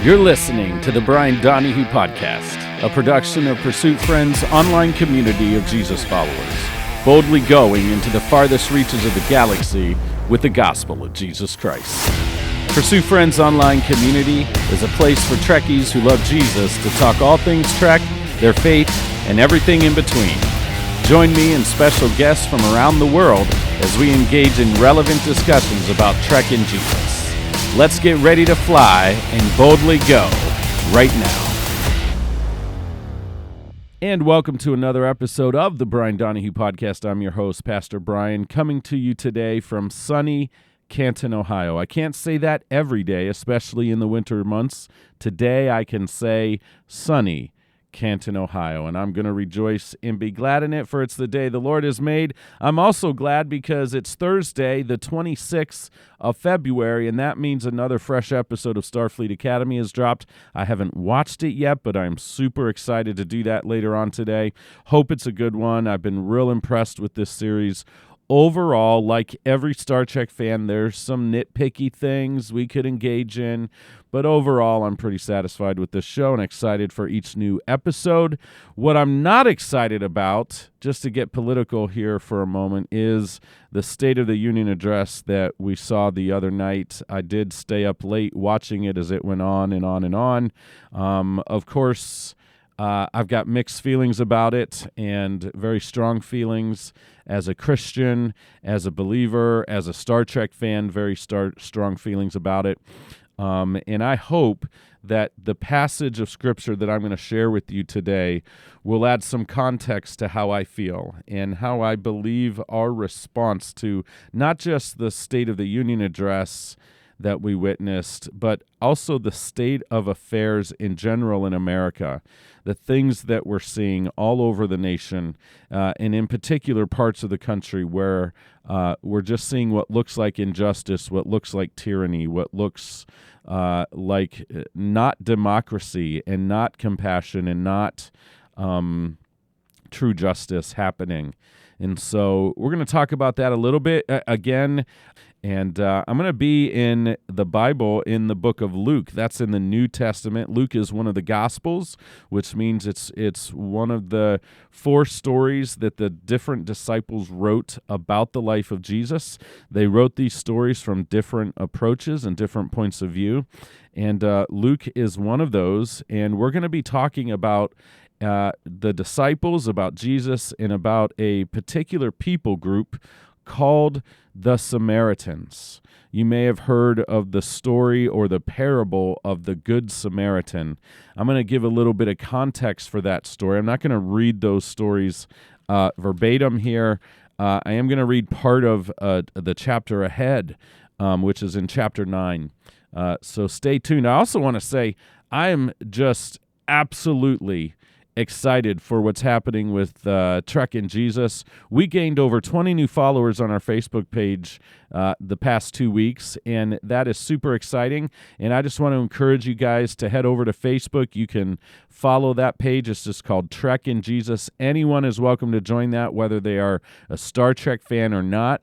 You're listening to the Brian Donahue Podcast, a production of Pursuit Friends' online community of Jesus followers, boldly going into the farthest reaches of the galaxy with the gospel of Jesus Christ. Pursuit Friends' online community is a place for Trekkies who love Jesus to talk all things Trek, their faith, and everything in between. Join me and special guests from around the world as we engage in relevant discussions about Trek and Jesus. Let's get ready to fly and boldly go right now. And welcome to another episode of the Brian Donahue Podcast. I'm your host, Pastor Brian, coming to you today from sunny Canton, Ohio. I can't say that every day, especially in the winter months. Today I can say sunny Canton, Ohio, and I'm going to rejoice and be glad in it, for it's the day the Lord has made. I'm also glad because it's Thursday, the 26th of February, and that means another fresh episode of Starfleet Academy has dropped. I haven't watched it yet, but I'm super excited to do that later on today. Hope it's a good one. I've been real impressed with this series. Overall, like every Star Trek fan, there's some nitpicky things we could engage in, but overall, I'm pretty satisfied with this show and excited for each new episode. What I'm not excited about, just to get political here for a moment, is the State of the Union address that we saw the other night. I did stay up late watching it as it went on and on and on. Of course, I've got mixed feelings about it and very strong feelings as a Christian, as a believer, as a Star Trek fan, very strong feelings about it. And I hope that the passage of Scripture that I'm going to share with you today will add some context to how I feel and how I believe our response to not just the State of the Union address that we witnessed, but also the state of affairs in general in America, the things that we're seeing all over the nation, and in particular parts of the country where we're just seeing what looks like injustice, what looks like tyranny, what looks like not democracy and not compassion and not true justice happening. And so we're going to talk about that a little bit again. And I'm going to be in the Bible in the book of Luke. That's in the New Testament. Luke is one of the Gospels, which means it's one of the four stories that the different disciples wrote about the life of Jesus. They wrote these stories from different approaches and different points of view. And Luke is one of those. And we're going to be talking about the disciples, about Jesus, and about a particular people group called the Samaritans. You may have heard of the story or the parable of the Good Samaritan. I'm going to give a little bit of context for that story. I'm not going to read those stories verbatim here. I am going to read part of the chapter ahead, which is in chapter 9. So stay tuned. I also want to say I am just absolutely excited for what's happening with Trek and Jesus. We gained over 20 new followers on our Facebook page the past 2 weeks, and that is super exciting. And I just want to encourage you guys to head over to Facebook. You can follow that page. It's just called Trek and Jesus. Anyone is welcome to join that, whether they are a Star Trek fan or not.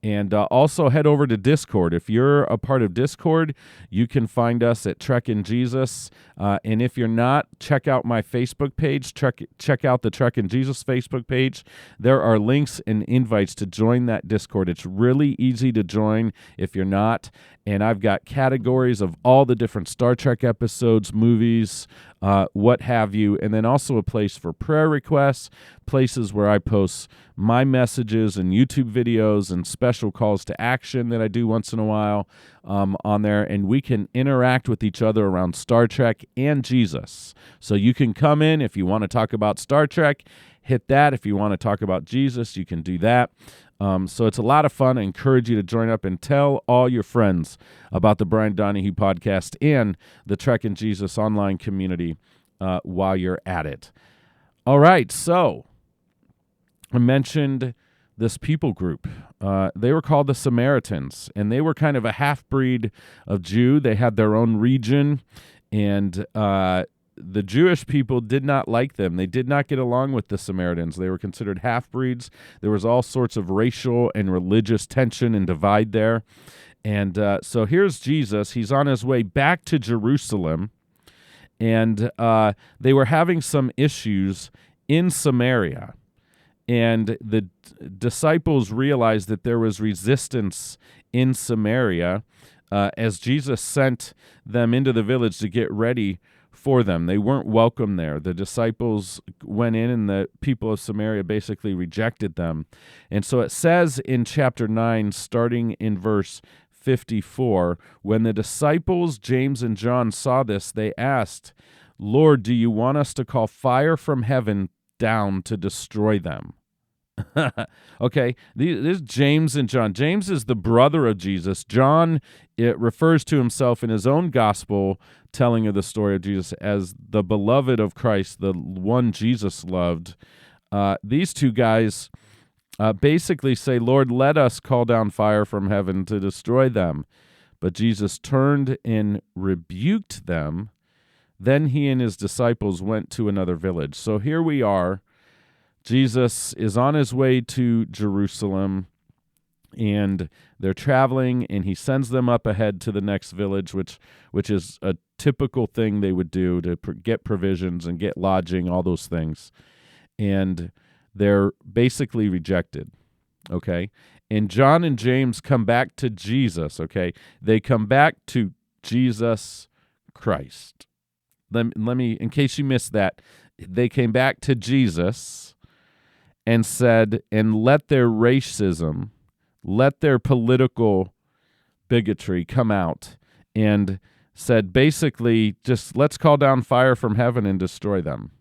And also head over to Discord. If you're a part of Discord, you can find us at Trek and Jesus. And if you're not, check out my Facebook page. Check out the Trek and Jesus Facebook page. There are links and invites to join that Discord. It's really easy to join if you're not. And I've got categories of all the different Star Trek episodes, movies, what have you, and then also a place for prayer requests, places where I post my messages and YouTube videos and special calls to action that I do once in a while on there, and we can interact with each other around Star Trek and Jesus. So you can come in if you want to talk about Star Trek, hit that. If you want to talk about Jesus, you can do that. So it's a lot of fun. I encourage you to join up and tell all your friends about the Brian Donahue Podcast and the Trek and Jesus online community while you're at it. All right, so I mentioned this people group. They were called the Samaritans, and they were kind of a half-breed of Jew. They had their own region, and the Jewish people did not like them. They did not get along with the Samaritans. They were considered half-breeds. There was all sorts of racial and religious tension and divide there. And so here's Jesus. He's on his way back to Jerusalem, and they were having some issues in Samaria. And the disciples realized that there was resistance in Samaria as Jesus sent them into the village to get ready for them. They weren't welcome there. The disciples went in, and the people of Samaria basically rejected them. And so it says in chapter 9, starting in verse 54, when the disciples, James and John, saw this, they asked, "Lord, do you want us to call fire from heaven down to destroy them?" Okay, this is James and John. James is the brother of Jesus. John, it refers to himself in his own gospel telling of the story of Jesus as the beloved of Christ, the one Jesus loved. These two guys basically say, "Lord, let us call down fire from heaven to destroy them." But Jesus turned and rebuked them. Then he and his disciples went to another village. So here we are. Jesus is on his way to Jerusalem, and they're traveling, and he sends them up ahead to the next village, which is a typical thing they would do to get provisions and get lodging, all those things. And they're basically rejected, okay? And John and James come back to Jesus, okay? They come back to Jesus Christ. Let me, in case you missed that, they came back to Jesus and said, and let their racism, let their political bigotry come out, and said basically just let's call down fire from heaven and destroy them,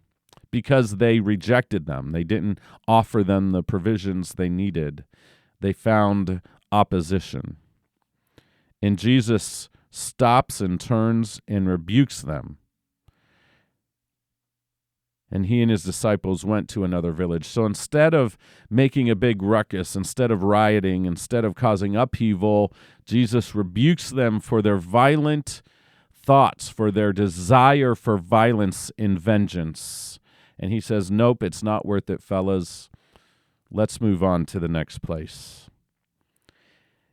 because they rejected them. They didn't offer them the provisions they needed. They found opposition. And Jesus stops and turns and rebukes them. And he and his disciples went to another village. So instead of making a big ruckus, instead of rioting, instead of causing upheaval, Jesus rebukes them for their violent thoughts, for their desire for violence and vengeance. And he says, nope, it's not worth it, fellas. Let's move on to the next place.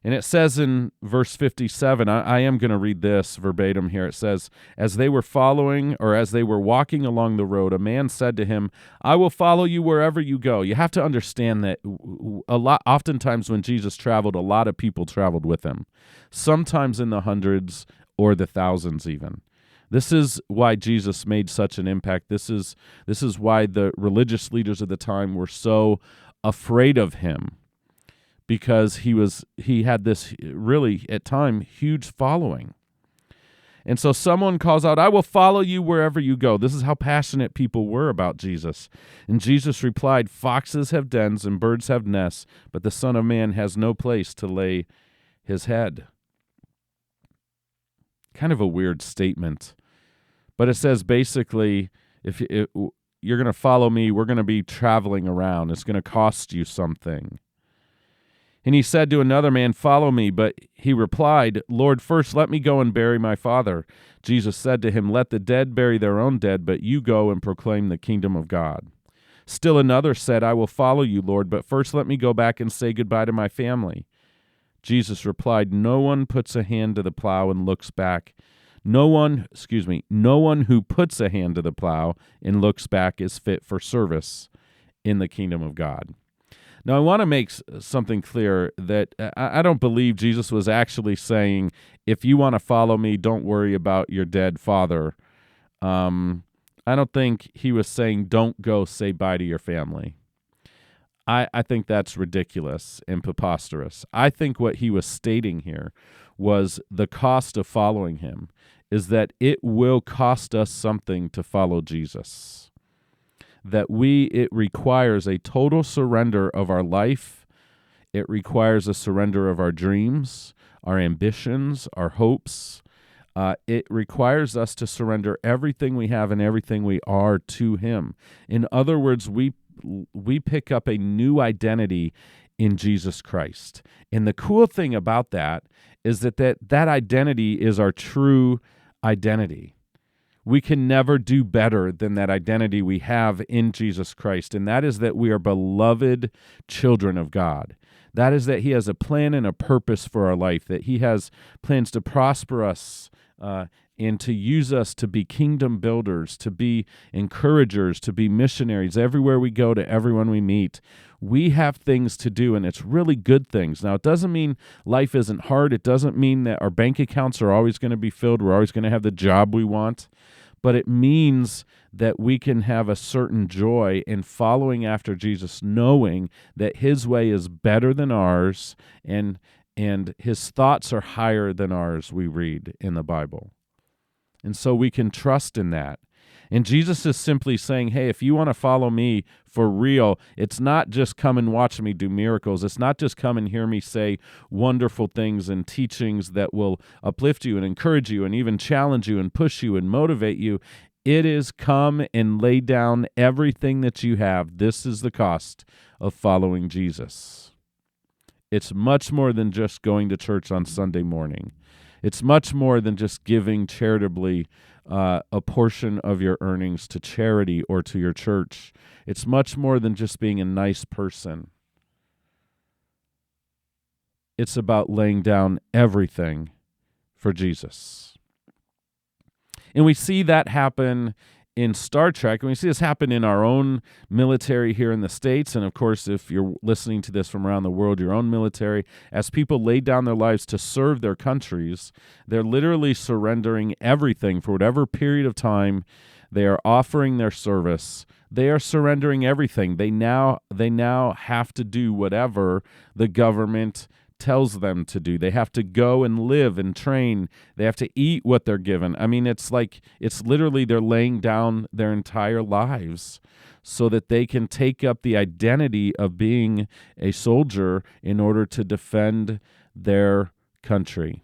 And it says in verse 57, I am going to read this verbatim here. It says, as they were walking along the road, a man said to him, "I will follow you wherever you go." You have to understand that oftentimes when Jesus traveled, a lot of people traveled with him, sometimes in the hundreds or the thousands even. This is why Jesus made such an impact. This is why the religious leaders of the time were so afraid of him, because he had this really, at time, huge following. And so someone calls out, "I will follow you wherever you go." This is how passionate people were about Jesus. And Jesus replied, "Foxes have dens and birds have nests, but the Son of Man has no place to lay his head." Kind of a weird statement. But it says basically, if you're going to follow me, we're going to be traveling around. It's going to cost you something. And he said to another man, "Follow me." But he replied, "Lord, first let me go and bury my father." Jesus said to him, "Let the dead bury their own dead, but you go and proclaim the kingdom of God." Still another said, "I will follow you, Lord, but first let me go back and say goodbye to my family." Jesus replied, "No one puts a hand to the plow and looks back. No one who puts a hand to the plow and looks back is fit for service in the kingdom of God." Now, I want to make something clear that I don't believe Jesus was actually saying, if you want to follow me, don't worry about your dead father. I don't think he was saying, don't go say bye to your family. I think that's ridiculous and preposterous. I think what he was stating here was the cost of following him is that it will cost us something to follow Jesus. That it requires a total surrender of our life. It requires a surrender of our dreams, our ambitions, our hopes. It requires us to surrender everything we have and everything we are to him. In other words, we pick up a new identity in Jesus Christ. And the cool thing about that is that identity is our true identity. We can never do better than that identity we have in Jesus Christ, and that is that we are beloved children of God, That is that he has a plan and a purpose for our life, that he has plans to prosper us and to use us to be kingdom builders, to be encouragers, to be missionaries everywhere we go, to everyone we meet. We have things to do, and it's really good things. Now, it doesn't mean life isn't hard. It doesn't mean that our bank accounts are always going to be filled. We're always going to have the job we want. But it means that we can have a certain joy in following after Jesus, knowing that his way is better than ours, and his thoughts are higher than ours, we read in the Bible. And so we can trust in that. And Jesus is simply saying, hey, if you want to follow me for real, it's not just come and watch me do miracles. It's not just come and hear me say wonderful things and teachings that will uplift you and encourage you and even challenge you and push you and motivate you. It is come and lay down everything that you have. This is the cost of following Jesus. It's much more than just going to church on Sunday morning. It's much more than just giving charitably a portion of your earnings to charity or to your church. It's much more than just being a nice person. It's about laying down everything for Jesus. And we see that happen in Star Trek, and we see this happen in our own military here in the States, and of course, if you're listening to this from around the world, your own military, as people lay down their lives to serve their countries, they're literally surrendering everything for whatever period of time they are offering their service. They are surrendering everything. They now have to do whatever the government tells them to do. They have to go and live and train. They have to eat what they're given. I mean, it's literally they're laying down their entire lives so that they can take up the identity of being a soldier in order to defend their country.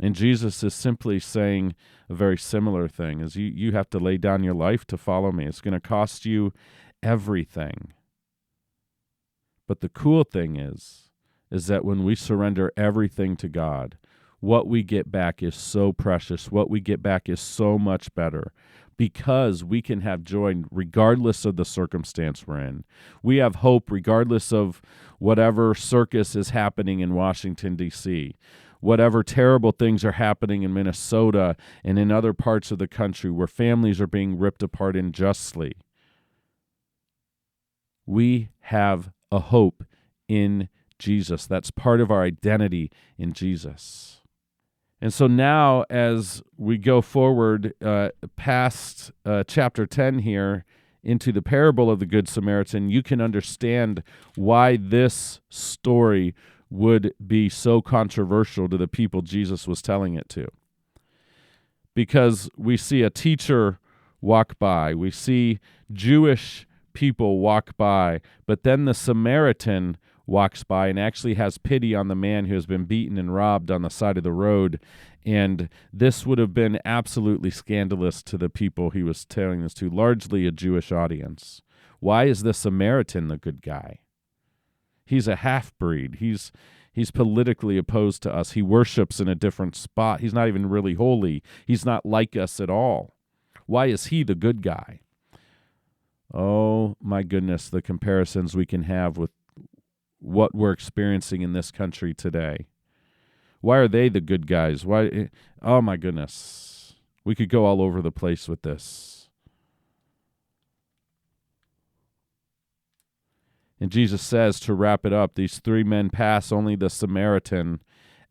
And Jesus is simply saying a very similar thing, is you have to lay down your life to follow me. It's going to cost you everything. But the cool thing is that when we surrender everything to God, what we get back is so precious. What we get back is so much better because we can have joy regardless of the circumstance we're in. We have hope regardless of whatever circus is happening in Washington, D.C., whatever terrible things are happening in Minnesota and in other parts of the country where families are being ripped apart unjustly. We have a hope in Jesus. That's part of our identity in Jesus. And so now as we go forward past chapter 10 here into the parable of the Good Samaritan, you can understand why this story would be so controversial to the people Jesus was telling it to. Because we see a teacher walk by, we see Jewish people walk by, but then the Samaritan walks by and actually has pity on the man who has been beaten and robbed on the side of the road. And this would have been absolutely scandalous to the people he was telling this to, largely a Jewish audience. Why is the Samaritan the good guy? He's a half-breed. He's politically opposed to us. He worships in a different spot. He's not even really holy. He's not like us at all. Why is he the good guy? Oh, my goodness, the comparisons we can have with what we're experiencing in this country today. Why are they the good guys? Why? Oh, my goodness. We could go all over the place with this. And Jesus says, to wrap it up, these three men pass, only the Samaritan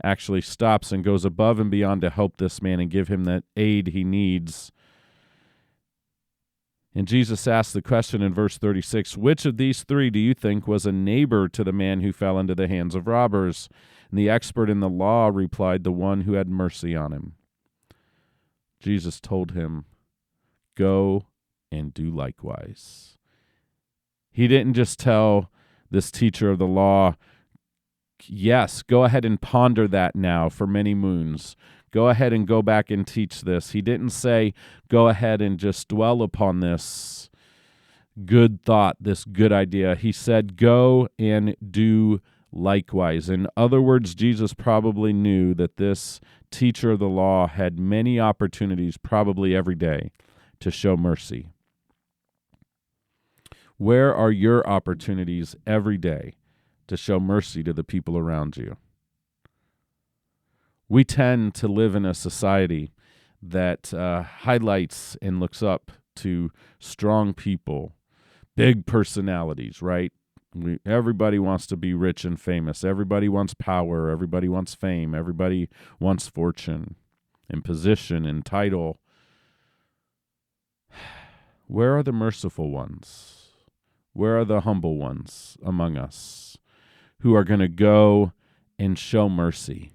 actually stops and goes above and beyond to help this man and give him the aid he needs. And Jesus asked the question in verse 36, which of these three do you think was a neighbor to the man who fell into the hands of robbers? And the expert in the law replied, the one who had mercy on him. Jesus told him, go and do likewise. He didn't just tell this teacher of the law, yes, go ahead and ponder that now for many moons. Go ahead and go back and teach this. He didn't say, go ahead and just dwell upon this good thought, this good idea. He said, go and do likewise. In other words, Jesus probably knew that this teacher of the law had many opportunities, probably every day, to show mercy. Where are your opportunities every day to show mercy to the people around you. We tend to live in a society that highlights and looks up to strong people, big personalities, right? Everybody wants to be rich and famous. Everybody wants power. Everybody wants fame. Everybody wants fortune and position and title. Where are the merciful ones? Where are the humble ones among us who are going to go and show mercy?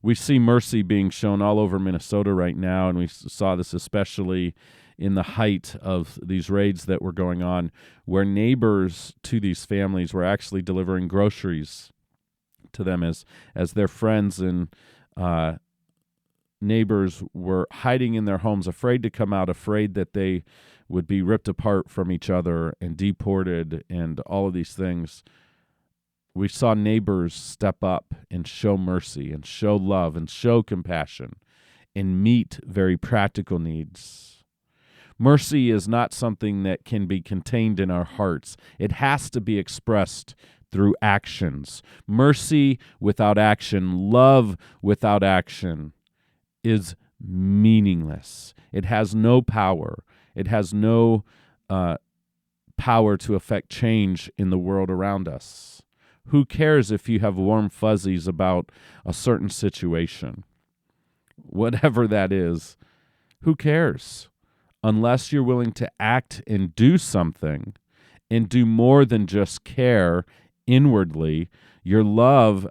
We see mercy being shown all over Minnesota right now, and we saw this especially in the height of these raids that were going on, where neighbors to these families were actually delivering groceries to them as their friends and neighbors were hiding in their homes, afraid to come out, afraid that they would be ripped apart from each other and deported and all of these things. We saw neighbors step up and show mercy and show love and show compassion and meet very practical needs. Mercy is not something that can be contained in our hearts. It has to be expressed through actions. Mercy without action, love without action is meaningless. It has no power. It has no power to affect change in the world around us. Who cares if you have warm fuzzies about a certain situation? Whatever that is, who cares? Unless you're willing to act and do something and do more than just care inwardly. Your love,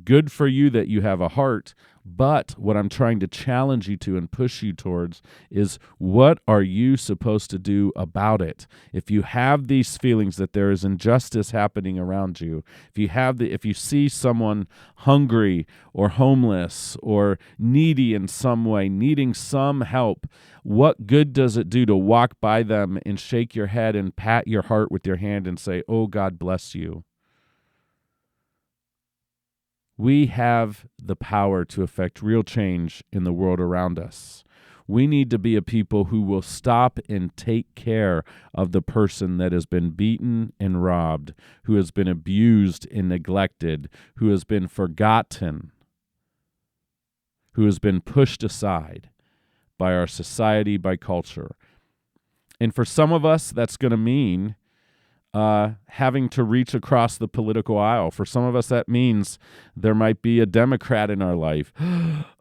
good for you that you have a heart, but what I'm trying to challenge you to and push you towards is, what are you supposed to do about it? If you have these feelings that there is injustice happening around you, if you see someone hungry or homeless or needy in some way, needing some help, what good does it do to walk by them and shake your head and pat your heart with your hand and say, "Oh, God bless you"? We have the power to affect real change in the world around us. We need to be a people who will stop and take care of the person that has been beaten and robbed, who has been abused and neglected, who has been forgotten, who has been pushed aside by our society, by culture. And for some of us, that's going to mean having to reach across the political aisle. For some of us, that means there might be a Democrat in our life.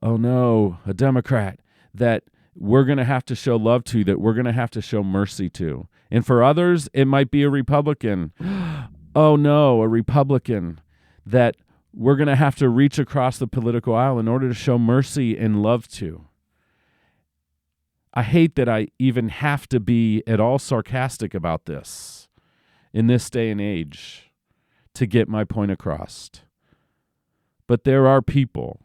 Oh no, a Democrat that we're going to have to show love to, that we're going to have to show mercy to. And for others, it might be a Republican. Oh no, a Republican that we're going to have to reach across the political aisle in order to show mercy and love to. I hate that I even have to be at all sarcastic about this in this day and age to get my point across. But there are people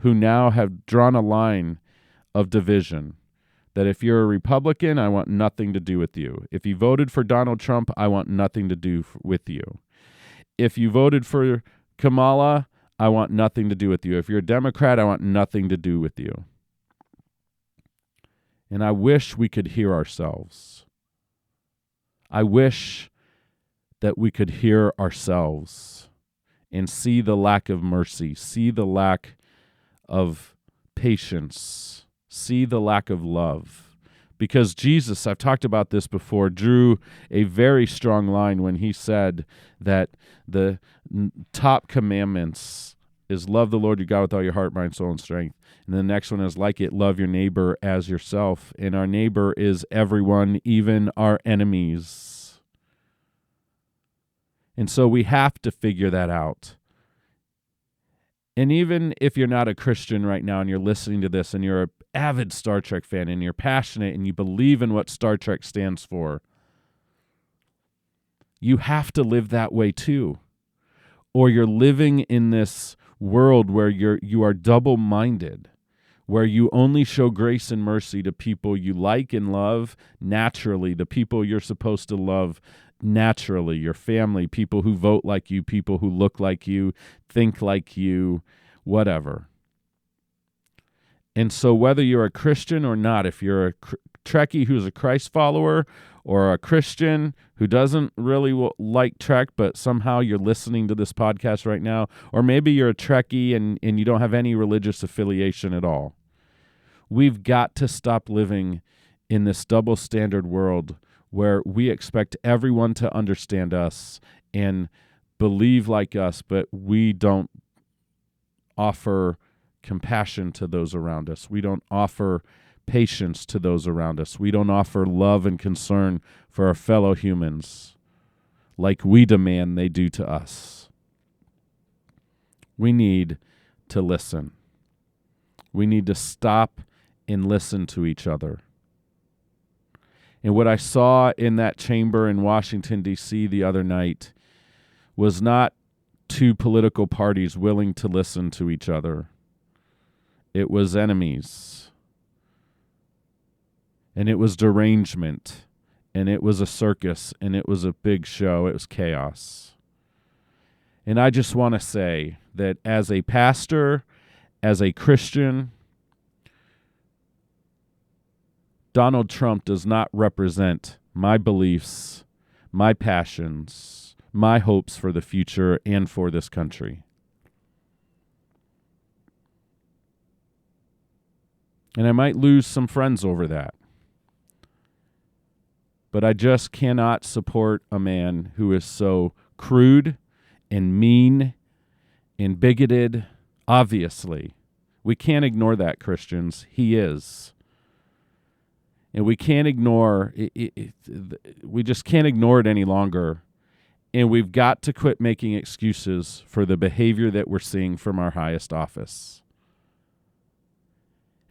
who now have drawn a line of division that if you're a Republican, I want nothing to do with you. If you voted for Donald Trump, I want nothing to do with you. If you voted for Kamala, I want nothing to do with you. If you're a Democrat, I want nothing to do with you. And I wish we could hear ourselves. I wish that we could hear ourselves and see the lack of mercy, see the lack of patience, see the lack of love. Because Jesus, I've talked about this before, drew a very strong line when he said that the top commandments is love the Lord your God with all your heart, mind, soul, and strength. And the next one is like it, love your neighbor as yourself. And our neighbor is everyone, even our enemies. And so we have to figure that out. And even if you're not a Christian right now and you're listening to this and you're an avid Star Trek fan and you're passionate and you believe in what Star Trek stands for, you have to live that way too. Or you're living in this world where you are double-minded, where you only show grace and mercy to people you like and love naturally, the people you're supposed to love naturally, your family, people who vote like you, people who look like you, think like you, whatever. And so whether you're a Christian or not, if you're a Trekkie who's a Christ follower, or a Christian who doesn't really like Trek, but somehow you're listening to this podcast right now, or maybe you're a Trekkie and you don't have any religious affiliation at all. We've got to stop living in this double standard world where we expect everyone to understand us and believe like us, but we don't offer compassion to those around us. We don't offer patience to those around us. We don't offer love and concern for our fellow humans like we demand they do to us. We need to listen. We need to stop and listen to each other. And what I saw in that chamber in Washington, D.C. the other night was not two political parties willing to listen to each other. It was enemies. And it was derangement. And it was a circus. And it was a big show. It was chaos. And I just want to say that as a pastor, as a Christian, Donald Trump does not represent my beliefs, my passions, my hopes for the future and for this country. And I might lose some friends over that. But I just cannot support a man who is so crude and mean and bigoted. Obviously, we can't ignore that, Christians. He is. And we can't ignore it. We just can't ignore it any longer. And we've got to quit making excuses for the behavior that we're seeing from our highest office.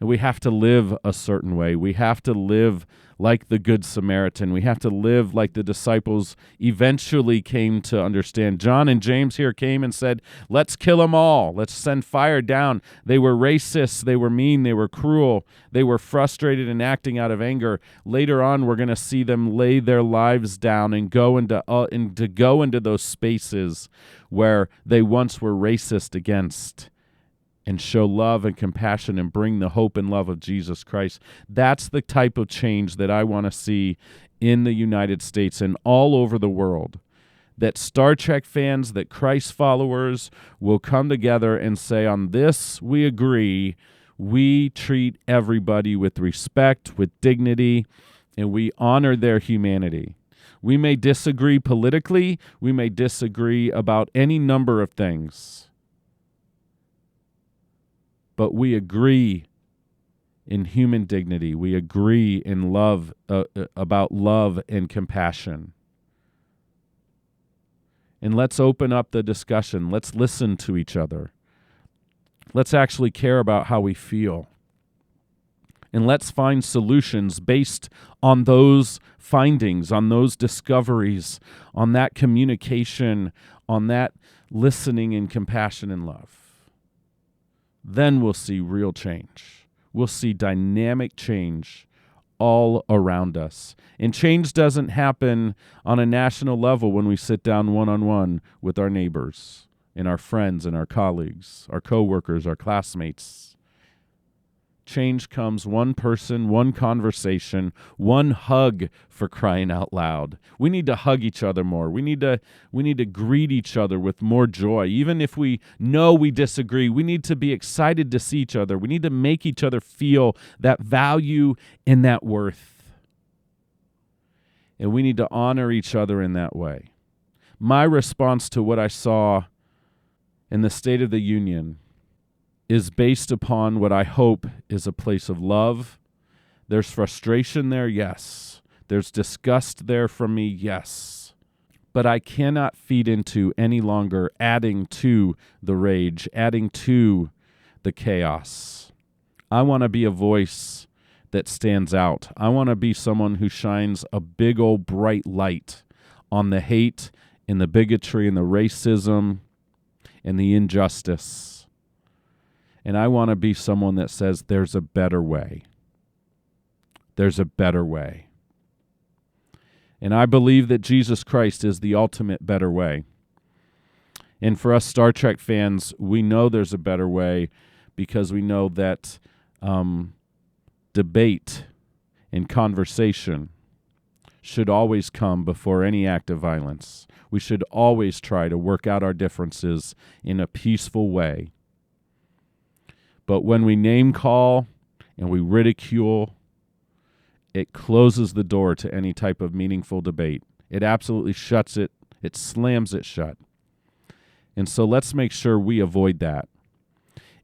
And we have to live a certain way. We have to live like the Good Samaritan. We have to live like the disciples eventually came to understand. John and James here came and said, let's kill them all. Let's send fire down. They were racist. They were mean. They were cruel. They were frustrated and acting out of anger. Later on, we're going to see them lay their lives down and go into those spaces where they once were racist against, and show love and compassion and bring the hope and love of Jesus Christ. That's the type of change that I want to see in the United States and all over the world. That Star Trek fans, that Christ followers will come together and say, on this we agree. We treat everybody with respect, with dignity, and we honor their humanity. We may disagree politically. We may disagree about any number of things. But we agree in human dignity. We agree in love, about love and compassion. And let's open up the discussion. Let's listen to each other. Let's actually care about how we feel. And let's find solutions based on those findings, on those discoveries, on that communication, on that listening and compassion and love. Then we'll see real change. We'll see dynamic change all around us. And change doesn't happen on a national level when we sit down one-on-one with our neighbors and our friends and our colleagues, our coworkers, our classmates. Change comes one person, one conversation, one hug, for crying out loud. We need to hug each other more. We need to greet each other with more joy. Even if we know we disagree, we need to be excited to see each other. We need to make each other feel that value and that worth. And we need to honor each other in that way. My response to what I saw in the State of the Union is based upon what I hope is a place of love. There's frustration there, yes. There's disgust there from me, yes. But I cannot feed into any longer adding to the rage, adding to the chaos. I want to be a voice that stands out. I want to be someone who shines a big old bright light on the hate and the bigotry and the racism and the injustice. And I want to be someone that says there's a better way. There's a better way. And I believe that Jesus Christ is the ultimate better way. And for us Star Trek fans, we know there's a better way because we know that debate and conversation should always come before any act of violence. We should always try to work out our differences in a peaceful way. But when we name call and we ridicule, it closes the door to any type of meaningful debate. It absolutely shuts it. It slams it shut. And so let's make sure we avoid that.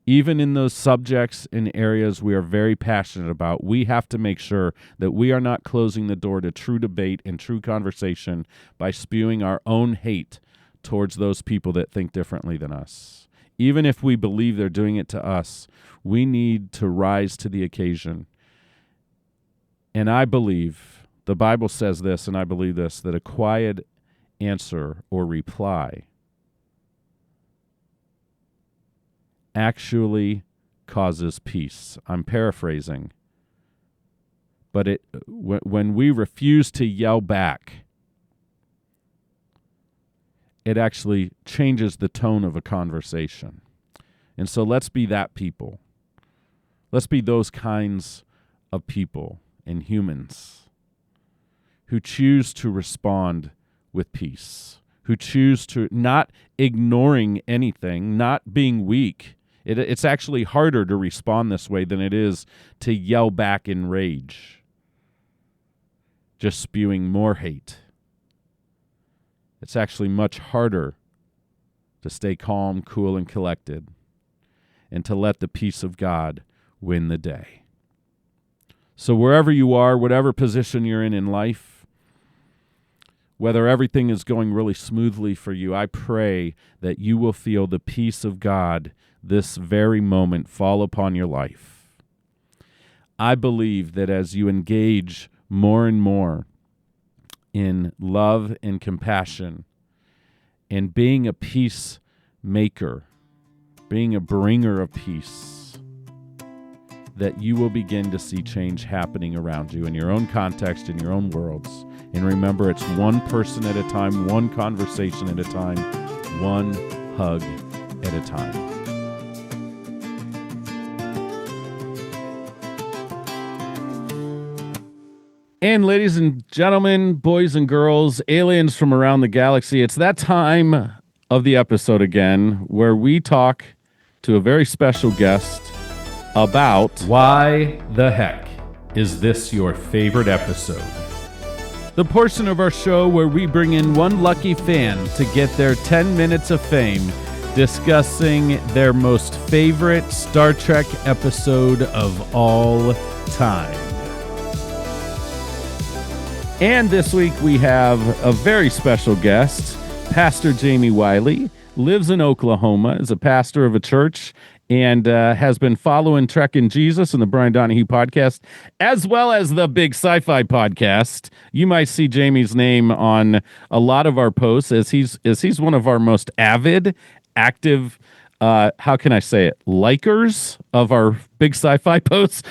Even in those subjects and areas we are very passionate about, we have to make sure that we are not closing the door to true debate and true conversation by spewing our own hate towards those people that think differently than us. Even if we believe they're doing it to us, we need to rise to the occasion. And I believe, the Bible says this, and I believe this, that a quiet answer or reply actually causes peace. I'm paraphrasing. But when we refuse to yell back, it actually changes the tone of a conversation. And so let's be that people. Let's be those kinds of people and humans who choose to respond with peace, who choose to not ignoring anything, not being weak. It's actually harder to respond this way than it is to yell back in rage, just spewing more hate. It's actually much harder to stay calm, cool, and collected, and to let the peace of God win the day. So wherever you are, whatever position you're in life, whether everything is going really smoothly for you, I pray that you will feel the peace of God this very moment fall upon your life. I believe that as you engage more and more in love and compassion and being a peacemaker, being a bringer of peace, that you will begin to see change happening around you in your own context, in your own worlds. And remember, it's one person at a time, one conversation at a time, one hug at a time. And ladies and gentlemen, boys and girls, aliens from around the galaxy, it's that time of the episode again where we talk to a very special guest about why the heck is this your favorite episode? The portion of our show where we bring in one lucky fan to get their 10 minutes of fame discussing their most favorite Star Trek episode of all time. And this week we have a very special guest, Pastor Jamey Wylie, lives in Oklahoma, is a pastor of a church, and has been following Trek and Jesus and the Brian Donahue podcast, as well as the Big Sci-Fi podcast. You might see Jamey's name on a lot of our posts as he's one of our most avid, active, how can I say it, likers of our Big Sci-Fi posts.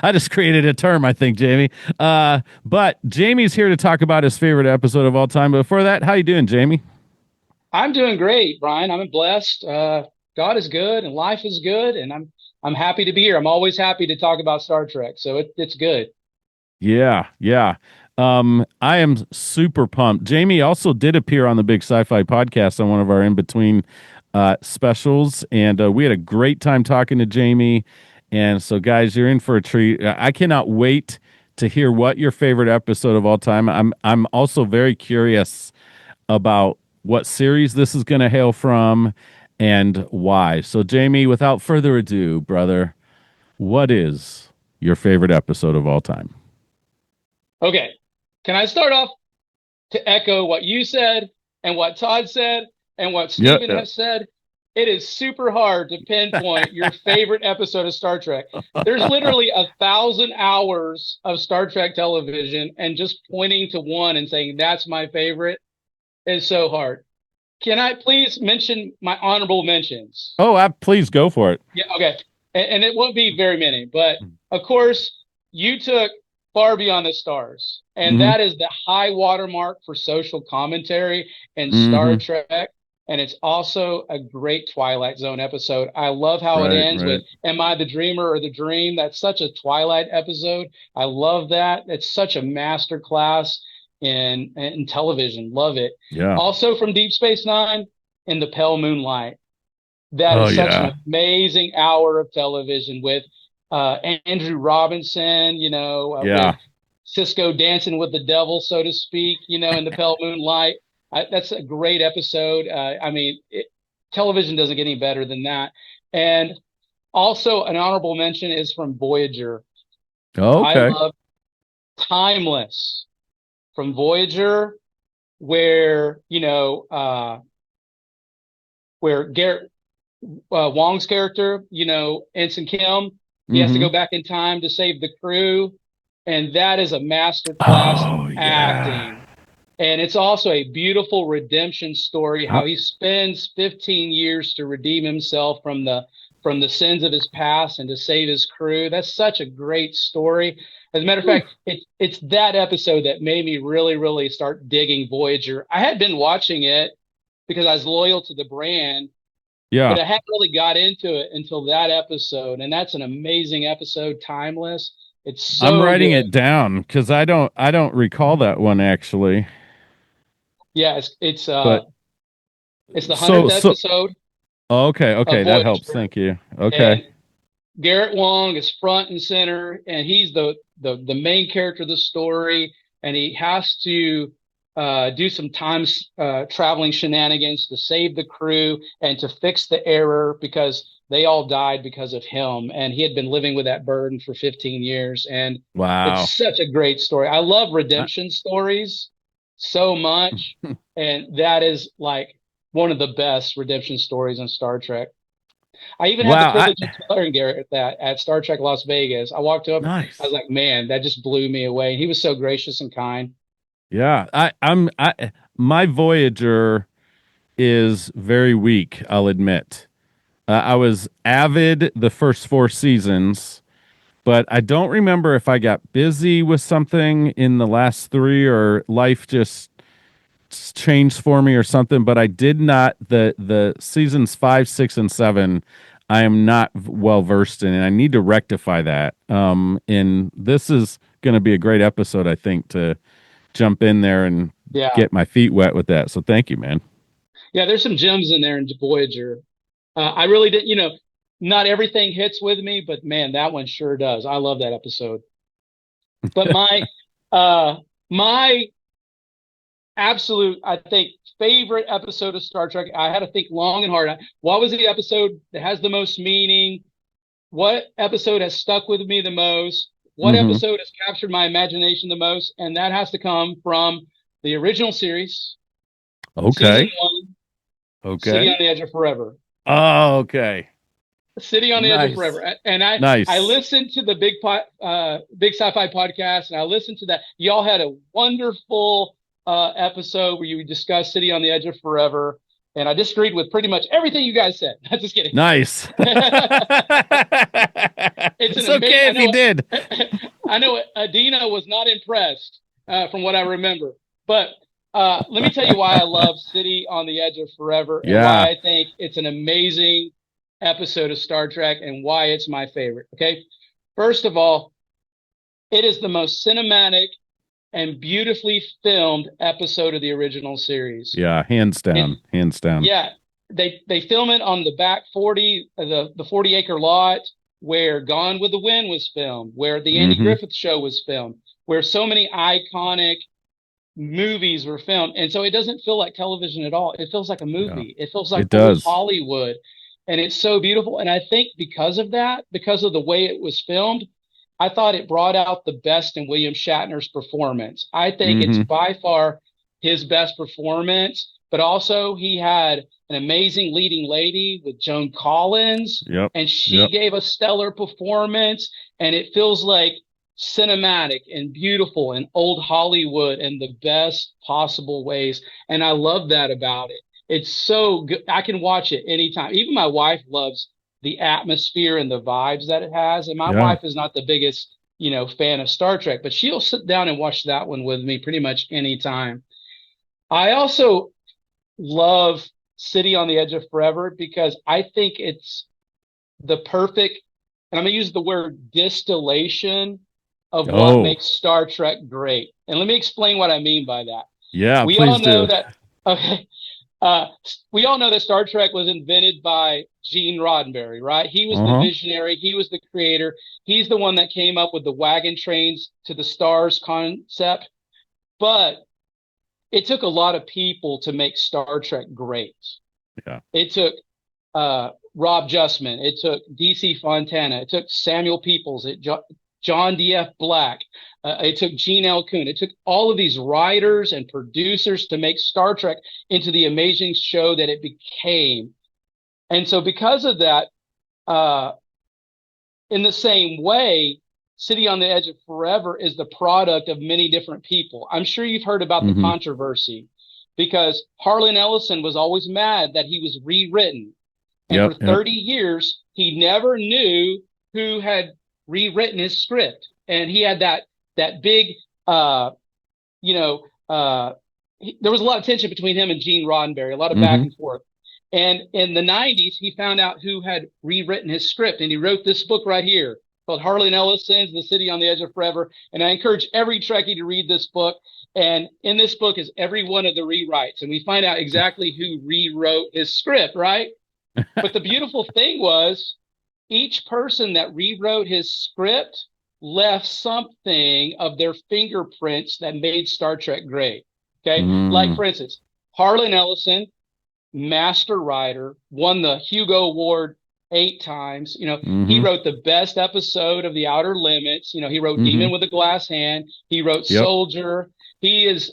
I just created a term, I think, Jamey. But Jamey's here to talk about his favorite episode of all time. But before that, how you doing, Jamey? I'm doing great, Brian. I'm blessed. God is good and life is good, and I'm happy to be here. I'm always happy to talk about Star Trek, so it's good. Yeah. I am super pumped. Jamey also did appear on the Big Sci-Fi podcast on one of our in-between specials, and we had a great time talking to Jamey. And so, guys, you're in for a treat. I cannot wait to hear what your favorite episode of all time. I'm also very curious about what series this is going to hail from and why. So, Jamey, without further ado, brother, what is your favorite episode of all time? Okay. Can I start off to echo what you said and what Todd said and what Stephen has said? It is super hard to pinpoint your favorite episode of Star Trek. There's literally 1,000 hours of Star Trek television, and just pointing to one and saying that's my favorite is so hard. Can I please mention my honorable mentions? Oh, please go for it. Yeah, okay. And it won't be very many, but of course, you took Far Beyond the Stars, and that is the high watermark for social commentary in Star Trek. and it's also a great Twilight Zone episode. I love how it ends with "Am I the dreamer or the dream?" That's such a Twilight episode. I love that. It's such a master class in television. Love it. Yeah. Also from Deep Space Nine, In the Pale Moonlight. That is such an amazing hour of television with Andrew Robinson, with Cisco dancing with the devil, so to speak, in the pale moonlight. That's a great episode. Television doesn't get any better than that. And also an honorable mention is from Voyager. Oh, okay. I love Timeless from Voyager, where, where Garrett Wong's character, Ensign Kim, he has to go back in time to save the crew. And that is a master class of acting. And it's also a beautiful redemption story, how he spends 15 years to redeem himself from the sins of his past and to save his crew. That's such a great story. As a matter of fact, it's that episode that made me really, really start digging Voyager. I had been watching it because I was loyal to the brand. Yeah. But I hadn't really got into it until that episode. And that's an amazing episode, Timeless. It's so I'm writing good. it down because I don't recall that one actually. Yeah, it's the 100th episode. Okay, that helps. Thank you. Okay. And Garrett Wong is front and center, and he's the main character of the story, and he has to do some time traveling shenanigans to save the crew and to fix the error because they all died because of him. And he had been living with that burden for 15 years. And it's such a great story. I love redemption stories so much. And that is like one of the best redemption stories in Star Trek. I even had the privilege of telling Garrett that at Star Trek Las Vegas. I walked up, I was like, man, that just blew me away. He was so gracious and kind. Yeah, my Voyager is very weak, I'll admit. I was avid the first 4 seasons, but I don't remember if I got busy with something in the last 3 or life just changed for me or something, but I did not the seasons 5, 6 and 7 I am not well versed in, and I need to rectify that. And this is going to be a great episode, I think, to jump in there and get my feet wet with that. So thank you, man. Yeah, there's some gems in there in Voyager. I really did, not everything hits with me, but man, that one sure does. I love that episode. But my absolute, I think, favorite episode of Star Trek, I had to think long and hard. What was the episode that has the most meaning? What episode has stuck with me the most? What episode has captured my imagination the most? And that has to come from the original series. Okay. Season 1. Okay. City on the Edge of Forever. Oh, okay. City on the Edge of Forever. And I listened to the Big Sci-Fi podcast, and I listened to that. Y'all had a wonderful episode where you discussed City on the Edge of Forever. And I disagreed with pretty much everything you guys said. I'm just kidding. Nice. It's okay if you did. I know Adina was not impressed from what I remember. But let me tell you why I love City on the Edge of Forever and why I think it's an amazing episode of Star Trek and why it's my favorite. Okay. First of all, it is the most cinematic and beautifully filmed episode of the original series. Yeah, hands down. Yeah, they film it on the back 40 acre lot where Gone with the Wind was filmed, where the Andy Griffith Show was filmed, where so many iconic movies were filmed, and so it doesn't feel like television at all. It feels like a movie. It feels like Hollywood, and it's so beautiful. And I think because of that, because of the way it was filmed, I thought it brought out the best in William Shatner's performance. I think it's by far his best performance, but also he had an amazing leading lady with Joan Collins, and she gave a stellar performance, and it feels like cinematic and beautiful and old Hollywood in the best possible ways. And I love that about it. It's so good. I can watch it anytime. Even my wife loves the atmosphere and the vibes that it has. And my wife is not the biggest, fan of Star Trek, but she'll sit down and watch that one with me pretty much anytime. I also love City on the Edge of Forever because I think it's the perfect, and I'm going to use the word distillation of what makes Star Trek great. And let me explain what I mean by that. Yeah, we please all know do. that. Okay. We all know that Star Trek was invented by Gene Roddenberry, right? He was the visionary. He was the creator. He's the one that came up with the wagon trains to the stars concept. But it took a lot of people to make Star Trek great. Yeah. It took Rob Justman. It took D.C. Fontana. It took Samuel Peoples. John D.F. Black. It took Gene L. Coon. It took all of these writers and producers to make Star Trek into the amazing show that it became. And so because of that, in the same way, City on the Edge of Forever is the product of many different people. I'm sure you've heard about the controversy because Harlan Ellison was always mad that he was rewritten. And for 30 years, he never knew who had rewritten his script. And he had that big, there was a lot of tension between him and Gene Roddenberry, a lot of back and forth. And in the 90s, he found out who had rewritten his script. And he wrote this book right here called Harlan Ellison's The City on the Edge of Forever. And I encourage every Trekkie to read this book. And in this book is every one of the rewrites. And we find out exactly who rewrote his script, right? But the beautiful thing was each person that rewrote his script left something of their fingerprints that made Star Trek great. Okay. Like, for instance, Harlan Ellison, master writer, won the Hugo Award 8 times. He wrote the best episode of The Outer Limits. He wrote Demon with a Glass Hand. He wrote Soldier. He is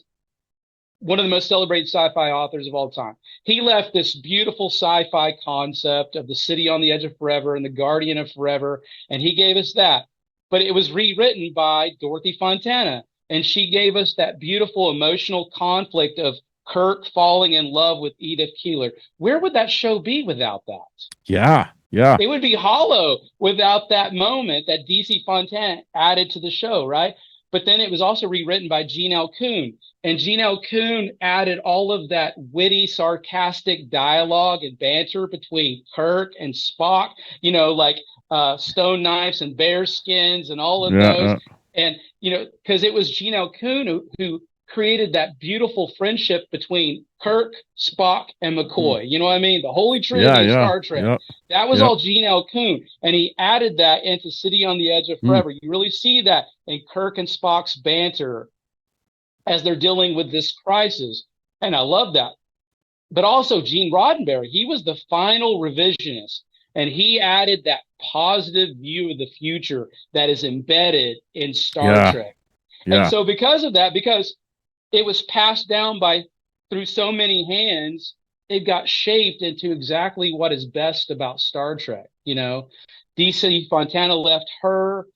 one of the most celebrated sci-fi authors of all time. He left this beautiful sci-fi concept of the City on the Edge of Forever and the Guardian of Forever, and he gave us that. But it was rewritten by Dorothy Fontana, and she gave us that beautiful emotional conflict of Kirk falling in love with Edith Keeler. Where would that show be without that? Yeah. It would be hollow without that moment that DC Fontana added to the show, right? But then it was also rewritten by Gene L. Coon. And Gene L. Coon added all of that witty, sarcastic dialogue and banter between Kirk and Spock, like stone knives and bear skins and all of those. And, because it was Gene L. Coon who created that beautiful friendship between Kirk, Spock, and McCoy. You know what I mean? The Holy Trinity of Star Trek. That was all Gene L. Coon. And he added that into City on the Edge of Forever. You really see that in Kirk and Spock's banter as they're dealing with this crisis. And I love that. But also Gene Roddenberry, he was the final revisionist. And he added that positive view of the future that is embedded in Star Trek. And so because of that, because it was passed down through so many hands, it got shaped into exactly what is best about Star Trek. DC Fontana left her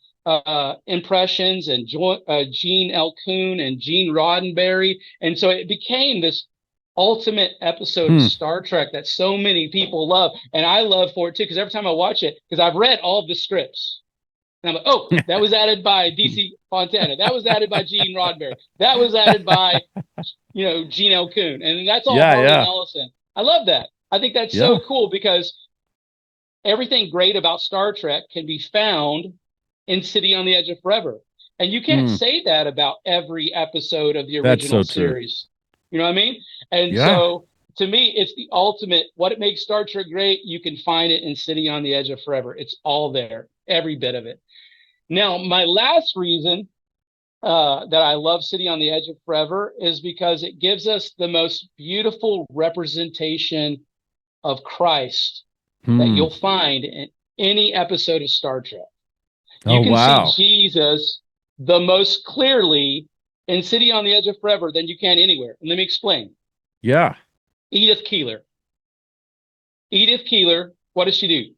impressions, and Gene L. Coon and Gene Roddenberry. And so it became this ultimate episode of Star Trek that so many people love. And I love for it too, because every time I watch it, because I've read all of the scripts. And I'm like, oh, that was added by DC Fontana. That was added by Gene Roddenberry. That was added by, Gene L. Coon. And that's all Harlan Ellison. I love that. I think that's so cool because everything great about Star Trek can be found in City on the Edge of Forever. And you can't say that about every episode of the original series. You know what I mean? And so to me, it's the ultimate, what it makes Star Trek great, you can find it in City on the Edge of Forever. It's all there, every bit of it. Now, my last reason that I love City on the Edge of Forever is because it gives us the most beautiful representation of Christ that you'll find in any episode of Star Trek. You can see Jesus the most clearly in City on the Edge of Forever than you can anywhere. And let me explain. Yeah. Edith Keeler. Edith Keeler, what does she do?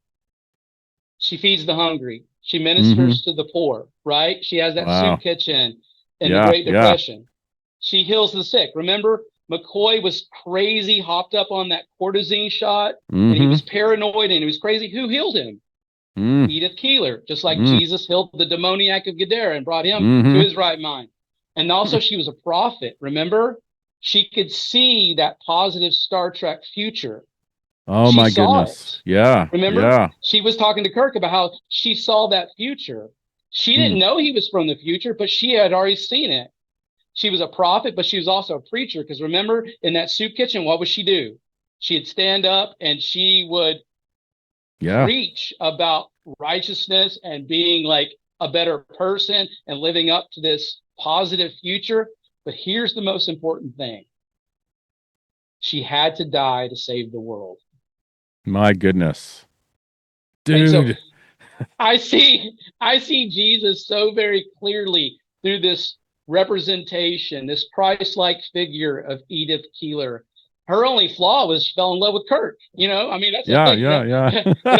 She feeds the hungry. She ministers to the poor, right? She has that soup kitchen in the Great Depression. She heals the sick. Remember, McCoy was crazy, hopped up on that cortisone shot, and he was paranoid and he was crazy. Who healed him? Edith Keeler, just like Jesus healed the demoniac of Gadara and brought him to his right mind. And also she was a prophet, remember? she could see that positive Star Trek future. Oh She my saw goodness. it. Yeah. Remember? Yeah. She was talking to Kirk about how she saw that future. She Hmm. didn't know he was from the future, but she had already seen it. She was a prophet, but she was also a preacher. Because remember, in that soup kitchen, what would she do? She'd stand up and she would Yeah. preach about righteousness and being like a better person and living up to this positive future. But here's the most important thing. She had to die to save the world. My goodness. And so Dude. I see Jesus so very clearly through this representation, this Christ-like figure of Edith Keeler. Her only flaw was she fell in love with Kirk. I mean, that's Yeah, like, yeah, yeah. but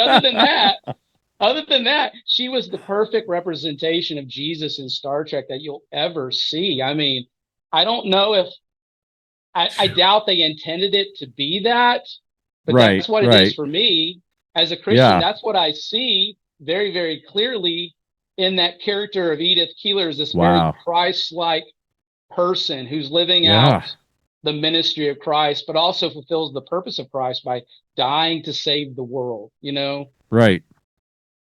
other than that, she was the perfect representation of Jesus in Star Trek that you'll ever see. I mean, I don't know if I doubt they intended it to be that, but Right, that's what it is right. for me as a Christian. Yeah. That's what I see very, very clearly in that character of Edith Keeler, is this very Wow. Christ-like person who's living Yeah. out the ministry of Christ, but also fulfills the purpose of Christ by dying to save the world, Right.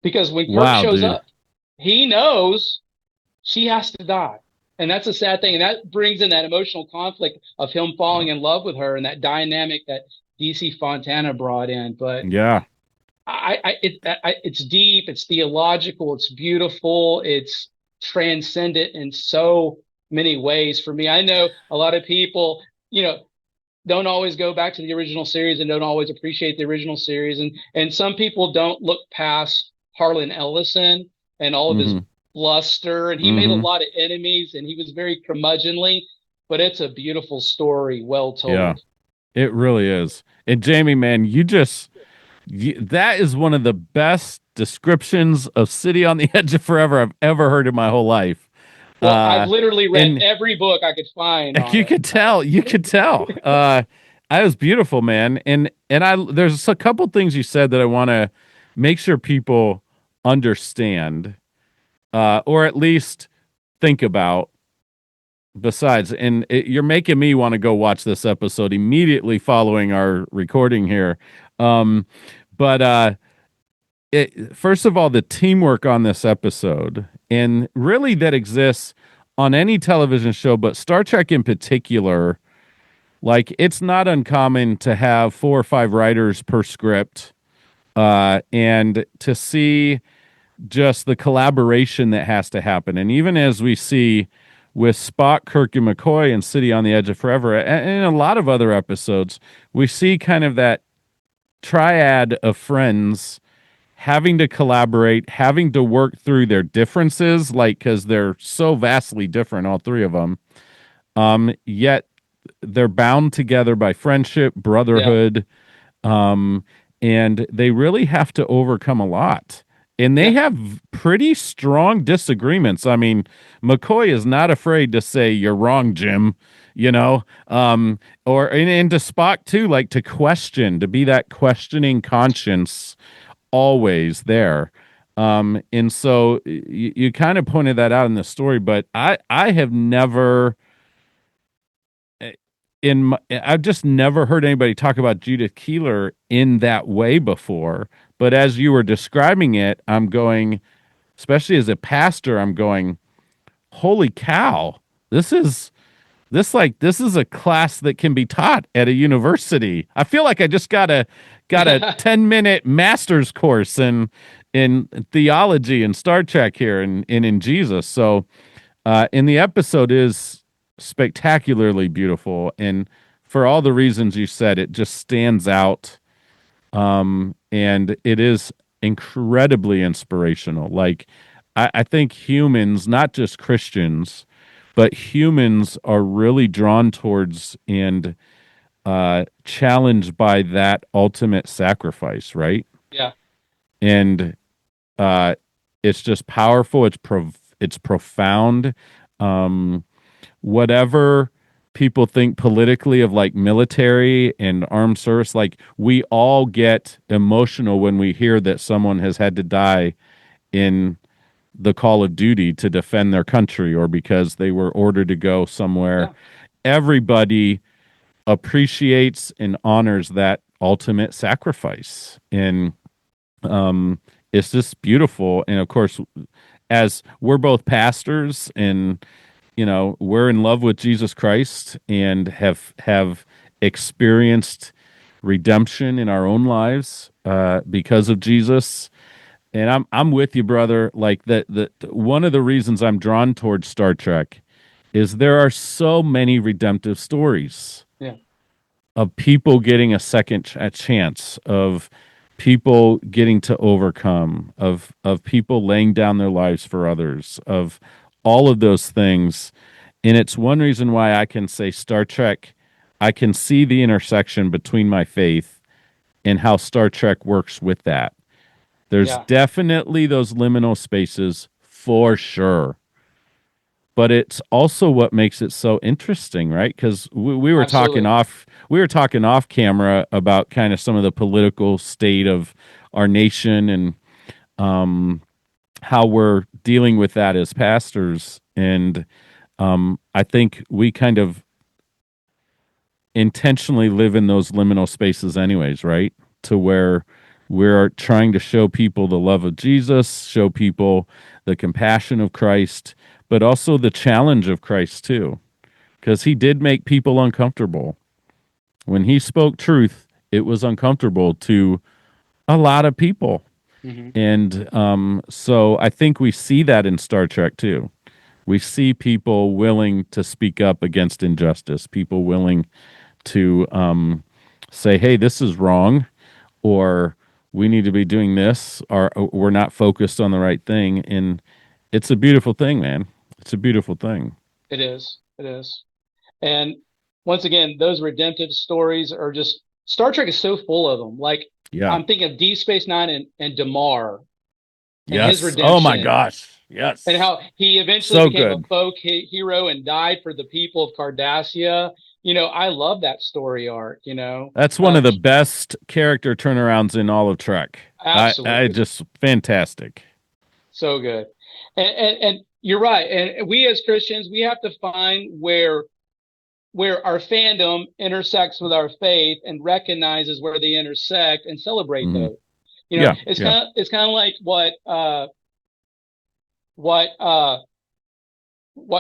Because when Kirk Wow, shows dude. up, he knows she has to die. And that's a sad thing. And that brings in that emotional conflict of him falling in love with her and that dynamic that DC Fontana brought in. But Yeah. it's deep, it's theological, it's beautiful, it's transcendent in so many ways for me. I know a lot of people, don't always go back to the original series and don't always appreciate the original series. And some people don't look past Harlan Ellison and all of his Mm-hmm. bluster. And he made a Mm-hmm. lot of enemies and he was very curmudgeonly, but it's a beautiful story, well Yeah. told. It really is. And Jamie, man, that is one of the best descriptions of City on the Edge of Forever I've ever heard in my whole life. Well, I've literally read And every book I could find on you it. could tell, you could tell. I was beautiful, man. There's a couple things you said that I want to make sure people understand, or at least think about. Besides, you're making me want to go watch this episode immediately following our recording here. Um, but first of all, the teamwork on this episode, and really that exists on any television show, but Star Trek in particular, like it's not uncommon to have 4 or 5 writers per script, and to see just the collaboration that has to happen. And even as we see with Spock, Kirk, and McCoy and City on the Edge of Forever, and a lot of other episodes, we see kind of that triad of friends having to collaborate, having to work through their differences, like because they're so vastly different, all 3 of them. Yet they're bound together by friendship, Yeah. brotherhood, um, and they really have to overcome a lot. And they Yeah. have pretty strong disagreements. I mean, McCoy is not afraid to say, "You're wrong, Jim," you know, and to Spock too, like to question, to be that questioning conscience always there. And so you kind of pointed that out in the story, but I have never I've just never heard anybody talk about Judith Keeler in that way before. But as you were describing it, I'm going, especially as a pastor, I'm going, holy cow, this is a class that can be taught at a university. I feel like I just got a 10-minute master's course in theology and Star Trek here and in Jesus. So and the episode is spectacularly beautiful, and for all the reasons you said, it just stands out. And it is incredibly inspirational. Like I think humans, not just Christians, but humans are really drawn towards and challenged by that ultimate sacrifice, right? Yeah. And uh, it's just powerful. It's profound. Um, Whatever people think politically of like military and armed service, like we all get emotional when we hear that someone has had to die in the call of duty to defend their country or because they were ordered to go somewhere. Yeah. everybody appreciates and honors that ultimate sacrifice. And it's just beautiful. And of course, as we're both pastors and we're in love with Jesus Christ and have experienced redemption in our own lives because of Jesus. And I'm with you, brother. Like the one of the reasons I'm drawn towards Star Trek is there are so many redemptive stories Yeah. of people getting a chance, of people getting to overcome, of people laying down their lives for others, of all of those things. And it's one reason why I can say Star Trek, I can see the intersection between my faith and how Star Trek works with that. There's Yeah. definitely those liminal spaces for sure. But it's also what makes it so interesting, right? Because we were talking Absolutely. off camera about kind of some of the political state of our nation and how we're dealing with that as pastors. And I think we kind of intentionally live in those liminal spaces, anyways, right? To where we're trying to show people the love of Jesus, show people the compassion of Christ, but also the challenge of Christ too, because he did make people uncomfortable. When he spoke truth, it was uncomfortable to a lot of people. Mm-hmm. And so I think we see that in Star Trek too. We see people willing to speak up against injustice, people willing to say, hey, this is wrong, or we need to be doing this, or we're not focused on the right thing. And it's a beautiful thing, man. It's a beautiful thing. It is. It is. And once again, those redemptive stories are just Star Trek is so full of them. Like Yeah. I'm thinking of Deep Space Nine and Damar and his Yes. Oh my redemption gosh. Yes. and how he eventually So became a good. folk hero and died for the people of Cardassia. I love that story arc. That's one of the best character turnarounds in all of Trek. I Absolutely. just fantastic. So good. And you're right. And we as Christians, we have to find where our fandom intersects with our faith and recognizes where they intersect and celebrate Mm-hmm. those. Yeah. It's kind of like what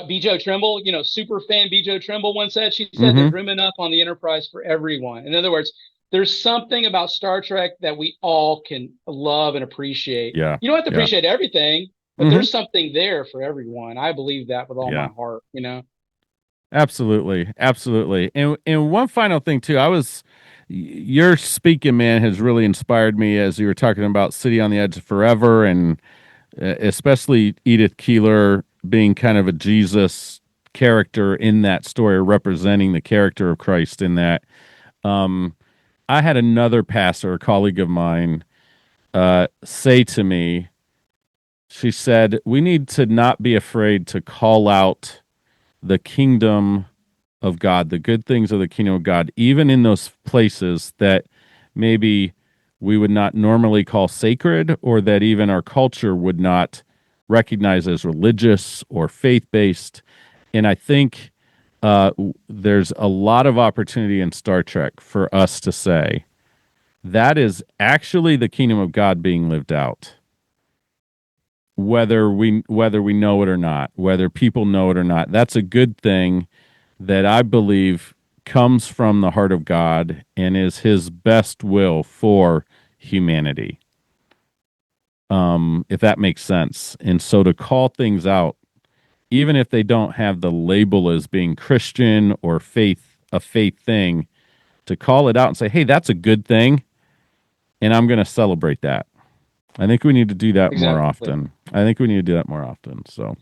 B. Trimble, super fan B. Trimble once said. She said Mm-hmm. there's room enough on the Enterprise for everyone. In other words, there's something about Star Trek that we all can love and appreciate. Yeah. You don't have to Yeah. appreciate everything, but Mm-hmm. there's something there for everyone. I believe that with all Yeah. my heart. Absolutely. Absolutely. And one final thing too, your speaking, man, has really inspired me as you were talking about City on the Edge of Forever, and especially Edith Keeler being kind of a Jesus character in that story, representing the character of Christ in that. I had another pastor, a colleague of mine, say to me, she said, we need to not be afraid to call out the kingdom of God, the good things of the kingdom of God, even in those places that maybe we would not normally call sacred, or that even our culture would not recognize as religious or faith based. And I think there's a lot of opportunity in Star Trek for us to say that is actually the kingdom of God being lived out, whether we know it or not, whether people know it or not. That's a good thing that I believe comes from the heart of God and is his best will for humanity. If that makes sense. And so to call things out, even if they don't have the label as being Christian or a faith thing, to call it out and say, hey, that's a good thing, and I'm going to celebrate that. I think we need to do that more Exactly. often. So,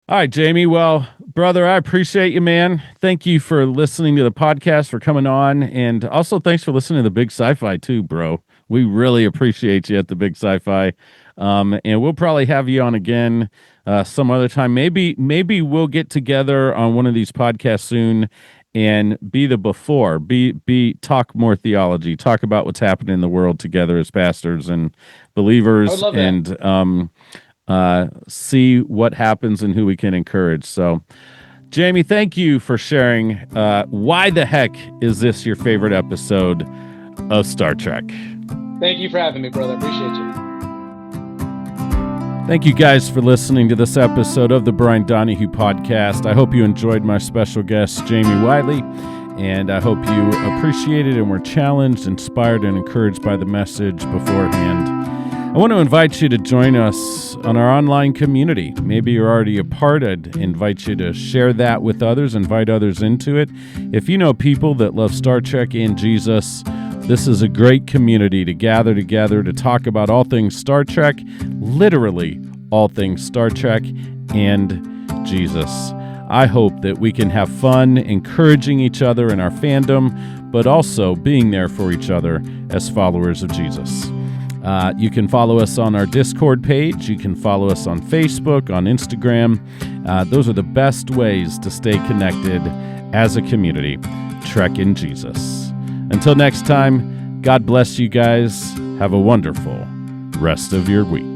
all right, Jamey. Well, brother, I appreciate you, man. Thank you for listening to the podcast, for coming on. And also thanks for listening to the Big Sci-Fi too, bro. We really appreciate you at the Big Sci-Fi. And we'll probably have you on again some other time. Maybe we'll get together on one of these podcasts soon and be the before, talk more theology, talk about what's happening in the world together as pastors and I would believers, love that. and see what happens and who we can encourage. So, Jamey, thank you for sharing. Why the heck is this your favorite episode of Star Trek? Thank you for having me, brother. Appreciate you. Thank you guys for listening to this episode of the Brian Donahue Podcast. I hope you enjoyed my special guest, Jamey Wylie, and I hope you appreciated and were challenged, inspired, and encouraged by the message beforehand. I want to invite you to join us on our online community. Maybe you're already a part. I'd invite you to share that with others, invite others into it. If you know people that love Star Trek and Jesus, this is a great community to gather together to talk about all things Star Trek, literally all things Star Trek and Jesus. I hope that we can have fun encouraging each other in our fandom, but also being there for each other as followers of Jesus. You can follow us on our Discord page. You can follow us on Facebook, on Instagram. Those are the best ways to stay connected as a community. Trek in Jesus. Until next time, God bless you guys. Have a wonderful rest of your week.